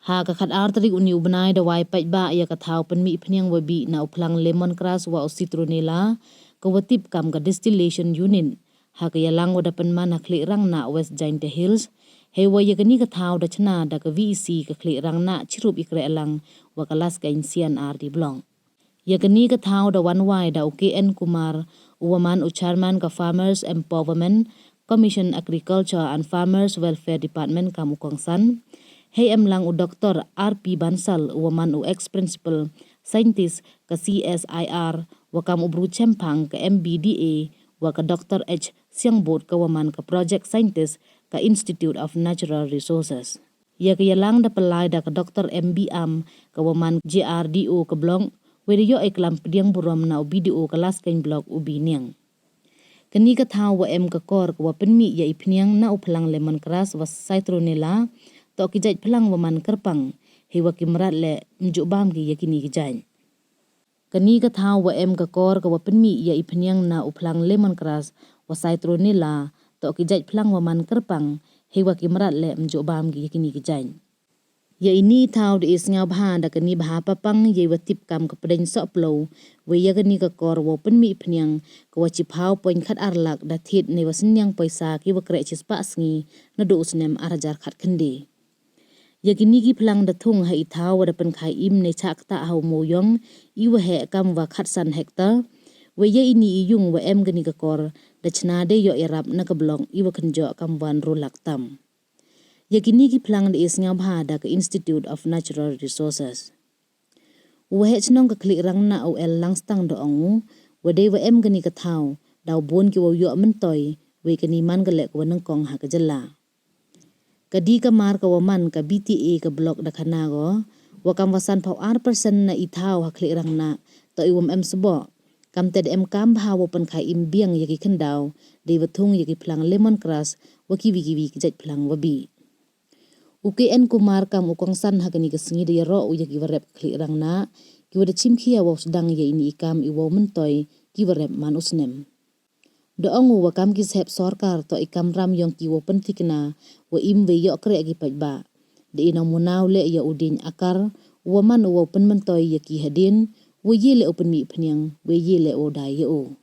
ha ka khat artri uni ubnai da wai pai ba ya ka thau pynmih phñiang wabi na uplang lemongrass wa citronella ka watip kam ka distillation unit ha ka yalang wada penman ha Khlienrangnah West Giant Hills he wa ya ni ka thau da chna da ka VEC ka Khlienrangnah chirup ikre alang wa kalas ka insian ardi blong ya ni ka thau da wan wai da KN Kumar Woman Chairman ka Farmers Empowerment Commission Agriculture and Farmers Welfare Department kamukong san hey lang u Dr. RP Bansal Woman u ex-principal scientist ka CSIR wa kam ubru chempang ka MBDA wa ka Dr. H. Siangbot ka Woman ka Project Scientist ka Institute of Natural Resources. Ya ka yalang da palay da ka Dr. MB Am ka Woman GRDO ka blong weriyo ay kalampdiang buram na u BDO ka laskain blog u biniang. Kani ka thao wa ka kor ka wa pynmih ya phñiang na u phalang lemongrass wa citronella to kijaj phalang waman kerpang hewa kimrat le mjubam ki yakini kijan kani ka thau wa ka kor ka wa pynmih ya phñiang na u phalang lemongrass wa citronella to kijaj phalang waman kerpang hewa kimrat le mjubam ki yakini kijan ya ini thau de isngau bha da kani bha papang ye wa tip kam ka pren so plo we ya kani ka kor wa pynmih phñiang ka wa chi phau poin khat arlak da thit ne wa sinyang poisa ki wa kre chis pa sngi na do usnem arajar khat khandi yakini ki phalang da thung ha i thau wa pen khai im ne chak ta hau mo yong i wa he kam wa khat san hektar we ye ini i yung wa gani ka kor da chna de yo irap na ka blong i wa khanjo kam wan ru lak tam yakini ki phalang de isnga bha da ka Institute of Natural Resources wa he chnong ka Khlienrangnah au el langstang do angu wa de wa gani ka thau daw bon ki wa yo man toy we kani man ga lek wa nang kong ha ka jala kadi ka mar ka waman ka BTA ka blok da khana go wa kam wasan phau R% na i thau ha Khlienrangnah to i wam sbo kam ted kam bha wo pen khai im biang yaki khandaw de wa thung yaki phalang lemongrass wa ki wi ki jaj phalang wa bi UKN Kumar kam ukong san ha kani ka singi de ro u yaki warep Khlienrangnah ki wa chim khia wa sdang ye ini kam i wo man toy ki warep man usnem do angu wa kam ki sep sarkar to ikam ram yong ki wo pen thikna wa im we yo kre gi pajba de ina munaw le ya udin akar wa man wo pen man toy ya ki hadin we ye le open mi phñiang we ye le o dai yo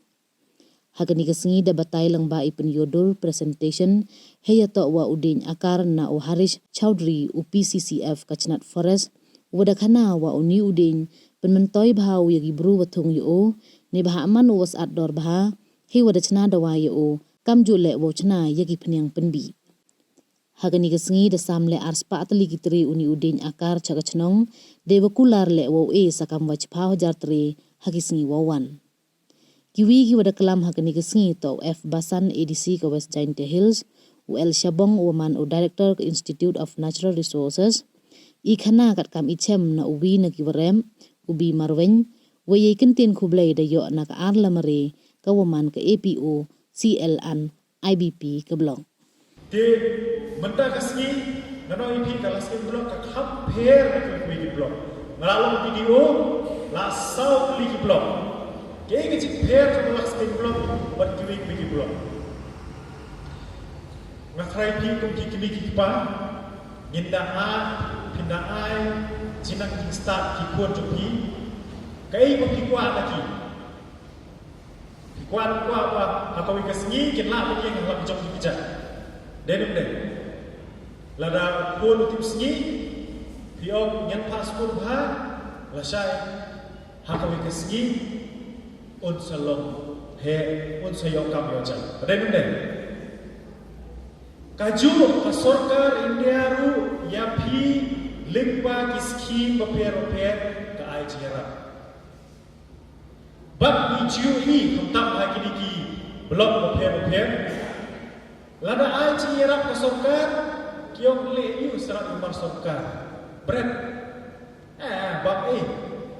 hakani ka singi da batay lang ba ipin yodol presentation heya to wa udin akar na o Harish Chowdhury u PCCF Kachnat Forest wada khana wa uni udin pen man toy bhaw ya gi bru wa thung yo ne bha man was at dor bha he wada chna da wa yo kam ju le wo chna yagi phñiang penbi hagani ka singi da samle arspa atli ki tri uni udin akar chaga chnong dewa kular le wo sakam wa chpha hajar tri hagi singi wo wan kiwi ki wada kalam hagani ka singi to F Basan ADC ka West Giant Hills u El Shabong Woman u Director ka Institute of Natural Resources i khana kat kam i chem na ubi na ki warem ubi marwen we ye kintin khublei da yo na ka ar lamare ka Woman ka APO CL an IBP ka blong de menta kasni nano ipi kalaskin blok ka khap pher ka ki blok ngalong video la south li ki blok ke ge chi pher ka kalaskin blok bat ki blok ngakrai pi kum ki pa inda a pinda ai jinak ki start ki ko to pi kai ko ki kwa ta ki kwa wa hakawi kasni kin la ki ng la jok ki ja denum de lada pol tip sngi piok nyan passport bha la shai hakawi kasni on salong he on sayok kam yo ja denum de kaju ka sarkar India ru ya phi limpa ki scheme paper ka ai jira bab ni ju hi kham ha ki ki blok paper lada ai jira ka sarkar kiok le yu serat nomor sarkar bread bab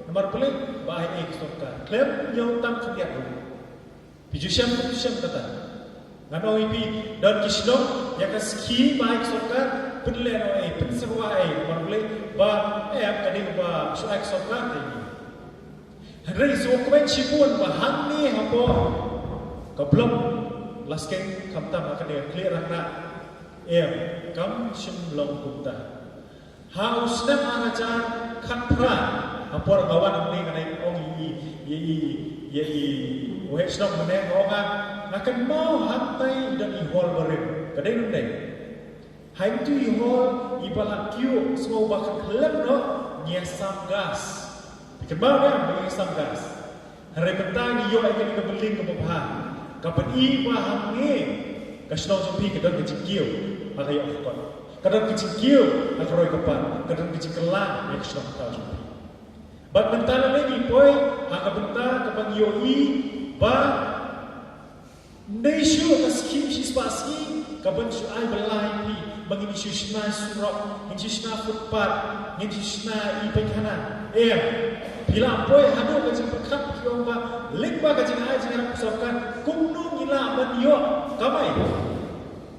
nomor pelik ba ai ka sarkar klem yo tam khliat pijusham kata ngano ipi dan kisno ya ka scheme baik sarkar penle no pensewa marble ba kani ba suak sarkar ni hari so kwen chipun ba hanni hapo ka blok lasken kamta makane Khlienrangnah kam shim long kumta Haus nem ajar kat pra apor kawan ni kanai ong i weh snok meneng onga akan mau hantai dan ihol berem kadai nundai hai tu ihol ibalat kiu semua bakal kelem no nyesam gas dikembang kan nyesam gas hari mentang iyo akan kebeling ke bawah kapan i paham ni kasnok jumpi kedon kecil pakai okon kadang kecil aku roi kapan kadang kecil kelang yang kasnok tahu jumpi bat mentang lagi boy hak bentar kapan iyo i ba Neshu kaskim sisbasi kapan suai belai pi bagi susna surok ini susna futpat ini susna ipai kanan bila boy hadu kacang pekat kiong ba lekba kacang ai jangan pusatkan kumnu gila banyo kamai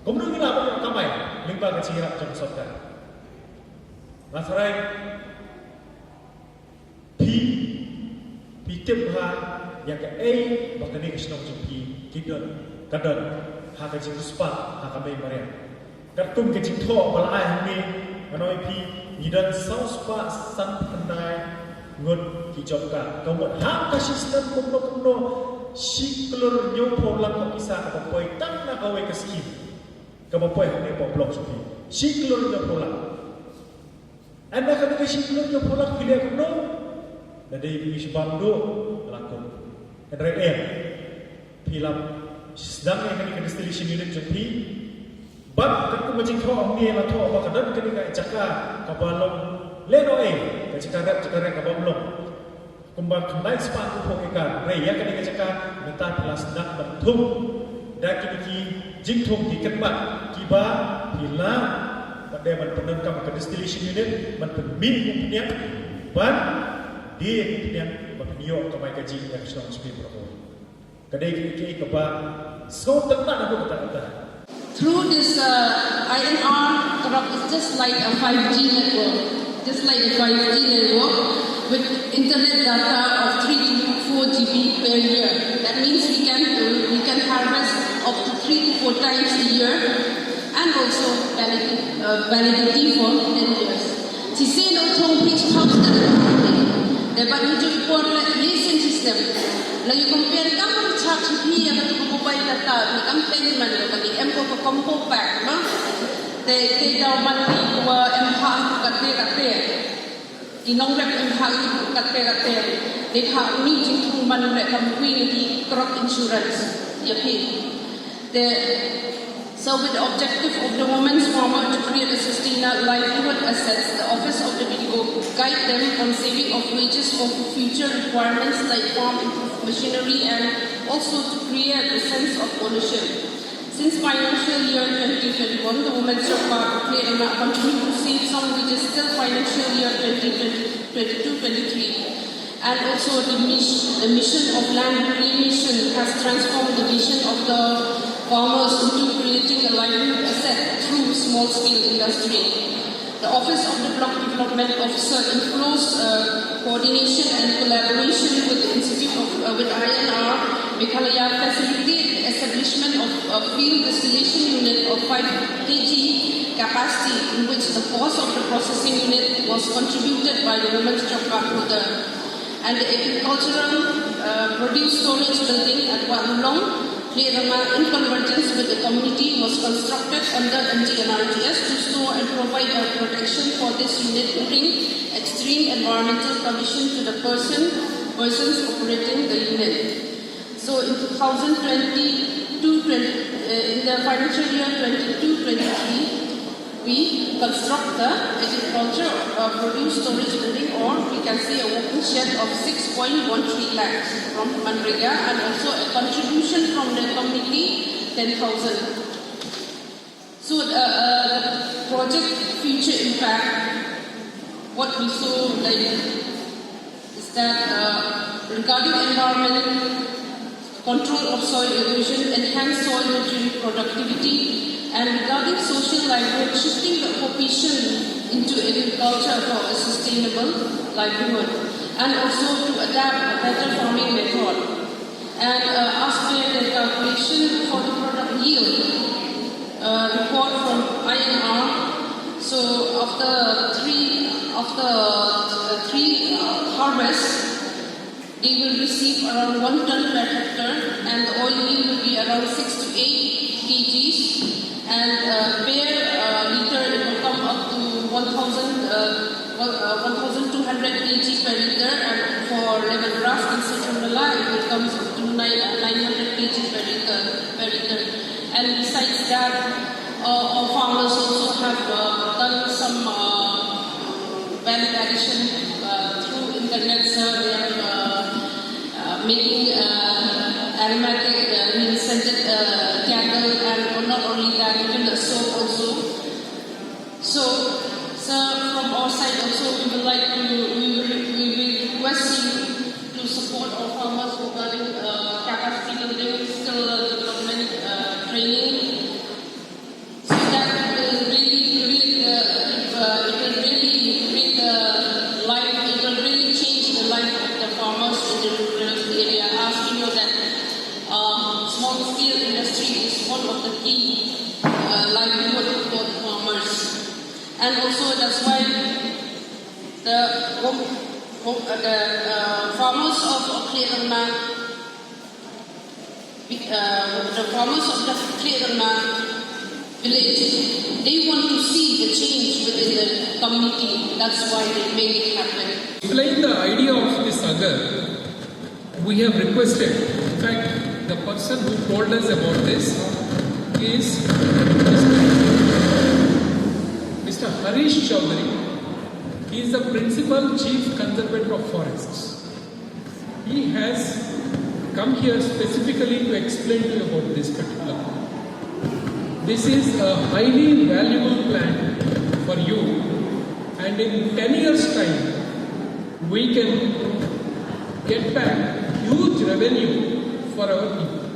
kumnu gila banyo kamai lekba kacang rak jangan pusatkan masarai pi tebha yang ke bahkan ni kesnong jumpi kidon kadon hak kacang puspat hak kamai mariam katum kacang thaw balai ni manoi pi nidan saus pa san pandai ngut hijauka kamu hak kasih sistem kumno siklur nyopo lang isa ka poi tang na kawe kasih kamu poi ne po blok supi siklur nyopo lang anda kan kasih siklur nyopo lang pilih kumno dari bis bando lakon kadre film sedang yang kini distillation unit jumpi bab kan macam thaw ni la thaw ba kadang kini ka caka kabalong leno cakarat kabalong kumbang kembali sepat upok ikan raya kini caka minta pelas dak bentum dak kini jingtung di kebat kiba bila pada penengkam ke distillation unit penmin punya ban dia punya penio ke mai kaji yang sedang speed pro kadai kini keba so tenang aku kata through this INR corrupt is just like a 5G network, just like a 5G network with internet data of 3 to 4 GB per year. That means we can harvest up to 3 to 4 times a year, and also validity for 10 years. Si say no thong pitch house dapat menjadi lesson system. Lagi compare kamu charge fee yang tu mobile data ni campaign mana bagi M ko combo pack no te dah mati wa M ha kate inong rep M ha kate te ha ni jing man rep kamu ni crop insurance ya pi so with the objective of the women's farmer to create a sustainable livelihood assets, the office of the VEC guide them on saving of wages for future requirements like farm machinery and also to create a sense of ownership. Since financial year 2021, the Women's Job Park Khlienrangnah continue to save some wages till financial year 2022-23. And also the mission of land reclamation has transformed the vision of the farmers into creating a livelihood asset through small-scale industry. The Office of the Block Development Officer in close coordination and collaboration with the Institute of with INR Meghalaya facilitated the establishment of a field distillation unit of 5 kg capacity, in which the cost of the processing unit was contributed by the Women's Job Card holder. And the agricultural produce storage building at Wyrta Khlienrangnah, in convergence with the community, was constructed under MGNRGS to store and provide protection for this unit during extreme environmental conditions to the persons operating the unit. So in 2022, in the financial year 22-23, we construct the agriculture produce storage building, or we can say a working shed of 6.13 lakhs from Manrega, and also a contribution from the community 10,000. So the project future impact, what we saw like is that regarding environment, control of soil erosion, enhance soil nutrient productivity, and regarding social livelihood, shifting the occupation into agriculture for a sustainable livelihood, and also to adapt a better farming method. And as per the calculation for the product yield report from INR, So after three harvests, they will receive around 1 ton per hectare, and the oil yield will be around 6 to 8 kgs, and per liter it will come up to 1,200 kg per liter, and for lemongrass and citronella it will come up to 900 kg per liter. And besides that, our farmers also have done some value addition through internet. So they are making aromatic scented candle, and not only that, even the soap also. So from our side also, we will request you to support our farmers regarding capacity building, skill development training, so that it will really change the life of the farmers in the rural area. As we know that small scale industry is one of the key livelihood for the farmers, and also that's why the farmers of Khlienrangnah, the farmers of the Khlienrangnah village, they want to see the change within the community. That's why they make it happen. To explain the idea of this agar, we have requested, in fact, the person who told us about this is Mr. Harish Chaudhary. He is the Principal Chief Conservator of Forests. He has come here specifically to explain to you about this particular plan. This is a highly valuable plan for you, and in 10 years' time, we can get back huge revenue for our people.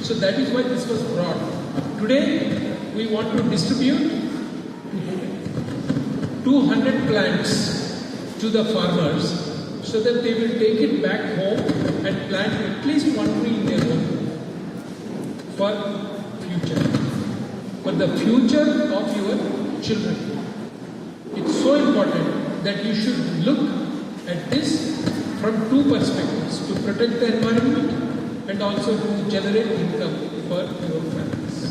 So that is why this was brought. Today, we want to distribute 200 plants to the farmers so that they will take it back home and plant at least one tree in their home for future. For the future of your children. It's so important that you should look at this from two perspectives, to protect the environment and also to generate income for your families.